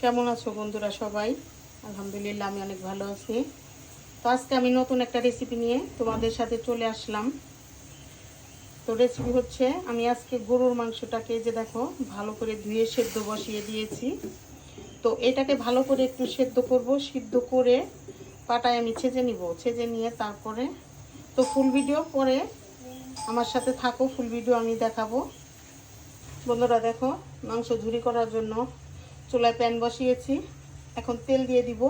কেমন আছো বন্ধুরা সবাই? আলহামদুলিল্লাহ আমি অনেক ভালো আছি। তো আজকে আমি নতুন একটা রেসিপি নিয়ে তোমাদের সাথে চলে আসলাম। তো রেসিপি হচ্ছে, আমি আজকে গরুর মাংসটাকে যে দেখো ভালো করে ধুয়ে সেদ্ধ বসিয়ে দিয়েছি। তো এটাকে ভালো করে একটু সেদ্ধ করব, সিদ্ধ করে পাটায় আমি ছেঁচে নিব। ছেঁচে নিয়ে তারপরে তো ফুল ভিডিও পরে আমার সাথে থাকো, ফুল ভিডিও আমি দেখাবো। বন্ধুরা দেখো, মাংস ঝুরি করার জন্য চুলায় প্যান বসিয়েছি। এখন তেল দিয়ে দিব।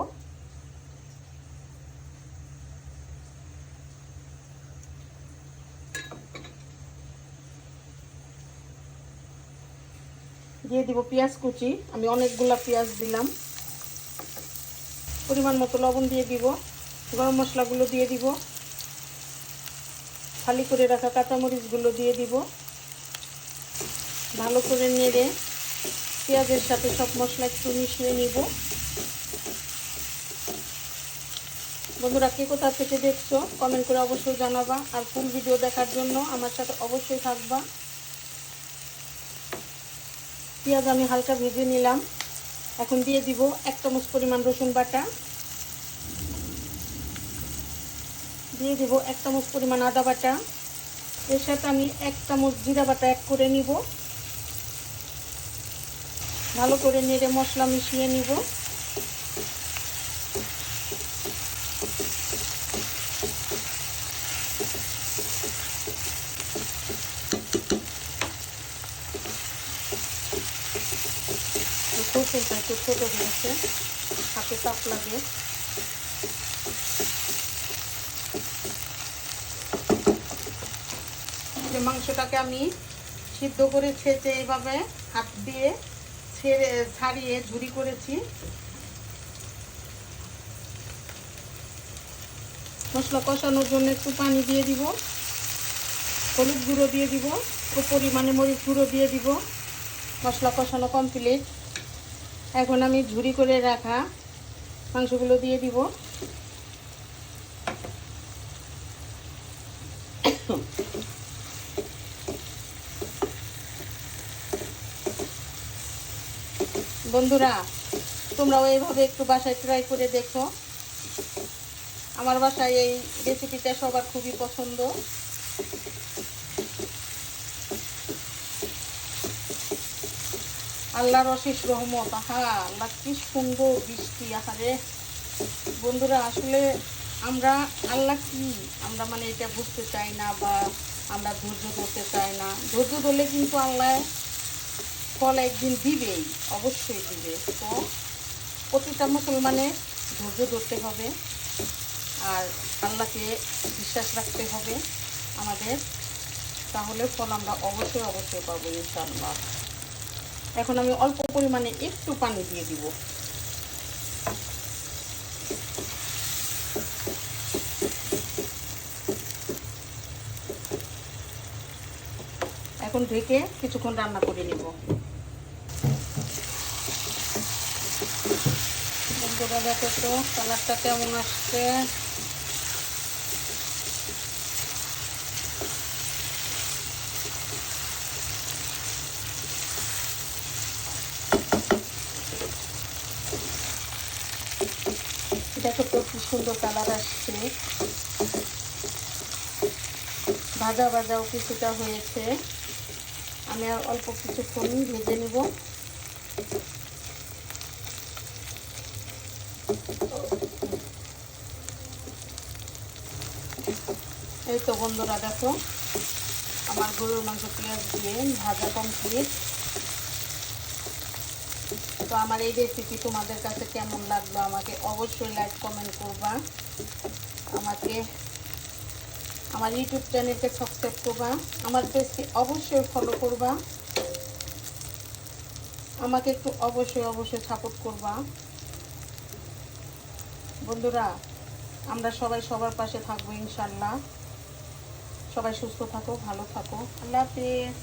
দিয়ে দিব পেঁয়াজ কুচি। আমি অনেকগুলা পেঁয়াজ দিলাম। পরিমাণ মতো লবণ দিয়ে দিব। গরম মশলাগুলো দিয়ে দিব। খালি করে রাখা কাঁচামরিচগুলো দিয়ে দিব। ভালো করে নেড়ে পেঁয়াজের সাথে সব মশলা একটু মিশিয়ে নিব। বন্ধুরা কে কোথা থেকে দেখছো কমেন্ট করে অবশ্যই জানাবা, আর ফুল ভিডিও দেখার জন্য আমার সাথে অবশ্যই থাকবা। পেঁয়াজ আমি হালকা ভেজে নিলাম। এখন দিয়ে দিব 1 চামচ পরিমাণ রসুন বাটা, দিয়ে দিব 1 চামচ পরিমাণ আদা বাটা। এর সাথে আমি 1 চামচ জিরা বাটা অ্যাড করে নিব। ভালো করে নেড়ে মশলা মিশিয়ে নিব। রসুনটা একটু ছোটো হয়েছে, হাতে চাপ লাগে। যে মাংসটাকে আমি সিদ্ধ করে ছেঁচে এইভাবে হাত দিয়ে ছাড়িয়ে ঝুরি করেছি। মশলা কষানোর জন্য একটু পানি দিয়ে দিব। হলুদ গুঁড়ো দিয়ে দিব ও পরিমাণে মরিচ গুঁড়ো দিয়ে দিব। মশলা কষানো কমপ্লিট। এখন আমি ঝুরি করে রাখা মাংসগুলো দিয়ে দিব। বন্ধুরা তোমরাও এইভাবে একটু বাসায় ট্রাই করে দেখো। আমার বাসায় এই রেসিপিটা সবার খুবই পছন্দ। আল্লাহর অশেষ রহমত। আল্লাহ কি সুন্দর বৃষ্টি। আহারে বন্ধুরা, আসলে আমরা আল্লাহ কি আমরা মানে এটা বুঝতে চাই না, বা আমরা ধৈর্য ধরতে চাই না। ধৈর্য ধরলে কিন্তু আল্লাহ ফল একদিন দিবেই, অবশ্যই দিবে। তো প্রতিটা মুসলমানের ধৈর্য ধরতে হবে, আর আল্লাহকে বিশ্বাস রাখতে হবে আমাদের, তাহলে ফল আমরা অবশ্যই অবশ্যই পাবো ইনশাআল্লাহ। এখন আমি অল্প পরিমাণে একটু পানি দিয়ে দিব। এখন ঢেকে কিছুক্ষণ রান্না করে নিব। বন্ধুরা দেখো তো কালারটা কেমন আসছে। দেখো তো কি সুন্দর কালার আসছে। ভাজা ভাজাও কিছুটা হয়েছে। আমি আর অল্প কিছুক্ষণ ভেজে নিব। এই তো বন্ধুরা দেখো, আমার গরুর মাংস পেঁয়াজ দিয়ে ভাজা কমপ্লিট। তো আমার এই রেসিপি তোমাদের কাছে কেমন লাগলো আমাকে অবশ্যই লাইক কমেন্ট করবা। আমার ইউটিউব চ্যানেলকে সাবস্ক্রাইব করবা। আমার পেজকে অবশ্যই ফলো করবা। আমাকে একটু অবশ্যই অবশ্যই সাপোর্ট করবা। বন্ধুরা আমরা সবাই সবার পাশে থাকবো ইনশাআল্লাহ। সবাই সুস্থ থাকো, ভালো থাকো। আল্লাহ হাফেজ।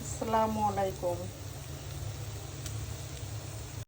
আসসালামু আলাইকুম।